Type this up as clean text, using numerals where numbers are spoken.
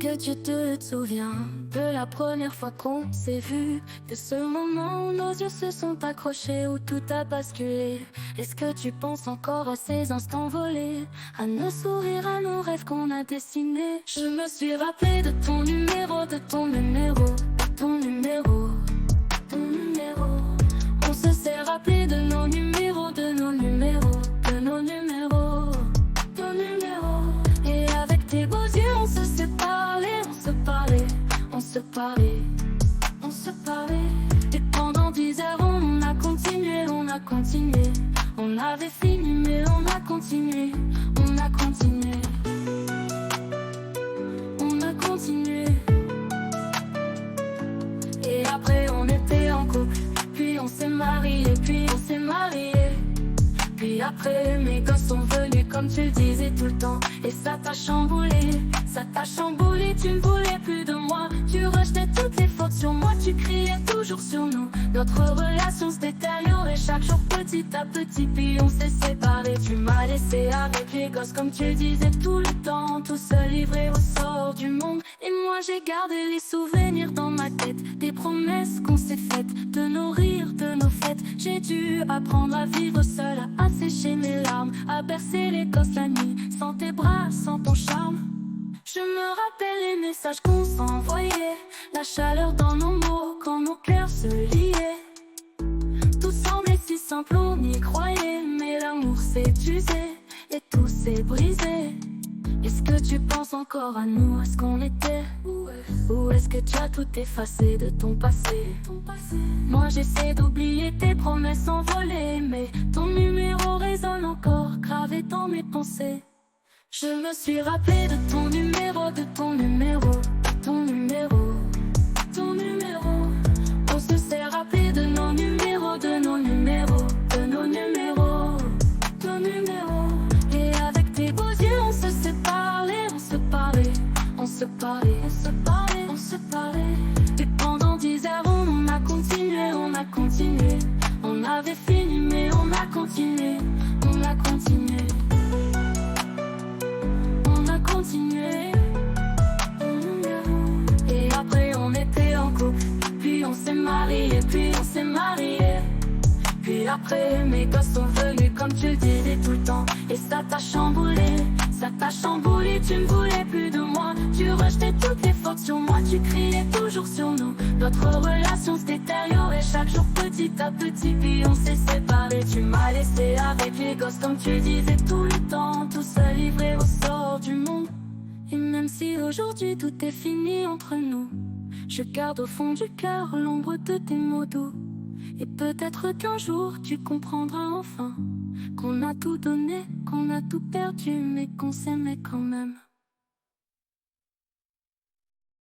que tu te souviens de la première fois qu'on s'est vu, de ce moment où nos yeux se sont accrochés, où tout a basculé? Est-ce que tu penses encore à ces instants volés, à nos sourires, à nos rêves qu'on a dessinés? Je me suis rappelé de ton numéro, de ton numéro, de ton numéro, ton numéro. On se s'est rappelé de nos numéros, de nos numéros, de nos numéros, ton numéro. Et avec tes beaux yeux on se séparait, on se parlait, on se parlait, on se parlait. Et pendant 10 heures on a continué, on a continué. On avait fini mais on a continué, on a continué, on a continué. Et après on était en couple, puis on s'est marié, puis on s'est marié. Puis après mes gosses sont venus comme tu le disais tout le temps. Et ça t'a chamboulé, ça t'a chamboulé. Tu ne voulais plus de moi, tu rejetais toutes les fautes sur moi. Tu criais toujours sur nous, notre relation se détériorait chaque jour petit à petit. Puis on s'est séparés, tu m'as laissé avec les gosses comme tu disais tout le temps, tout seul livré au sort du monde. Et moi j'ai gardé les souvenirs dans ma tête, des promesses qu'on s'est faites, de nos rires, de nos fêtes. J'ai dû apprendre à vivre seul, à sécher mes larmes, à bercer les gosses la nuit, sans tes bras, sans ton charme. Je me rappelle les messages qu'on s'envoyait, la chaleur dans nos mots quand nos cœurs se liaient. Tout semblait si simple, on y croyait, mais l'amour s'est usé et tout s'est brisé. Est-ce que tu penses encore à nous, à ce qu'on était? Ou est-ce que tu as tout effacé de ton passé? Moi j'essaie d'oublier tes promesses envolées, mais ton numéro résonne encore, gravé dans mes pensées. Je me suis rappelé de ton numéro, de ton numéro, de ton numéro, ton numéro. On se s'est rappelé de nos numéros, de nos numéros, de nos numéros, ton numéro. Et avec tes beaux yeux on se séparait, on se parlait, on se parlait, on se parlait, on se parlait. Et pendant 10 heures on a continué, on a continué. On avait fini mais on a continué, on a continué, on a continué. Et après on était en couple, puis on s'est marié, puis on s'est marié. Puis après mes gosses sont venus comme tu le disais tout le temps. Et ça t'a chamboulé, ça t'a chamboulé. Tu ne voulais plus de moi, tu rejetais toutes les fautes sur moi. Tu criais toujours sur nous, notre relation se détériorait chaque jour petit à petit. Puis on s'est séparés, tu m'as laissé avec les gosses comme tu disais tout le temps, tout seul livré au sort du monde. Et même si aujourd'hui tout est fini entre nous, je garde au fond du cœur l'ombre de tes mots doux. Et peut-être qu'un jour tu comprendras enfin qu'on a tout donné, qu'on a tout perdu, mais qu'on s'aimait quand même.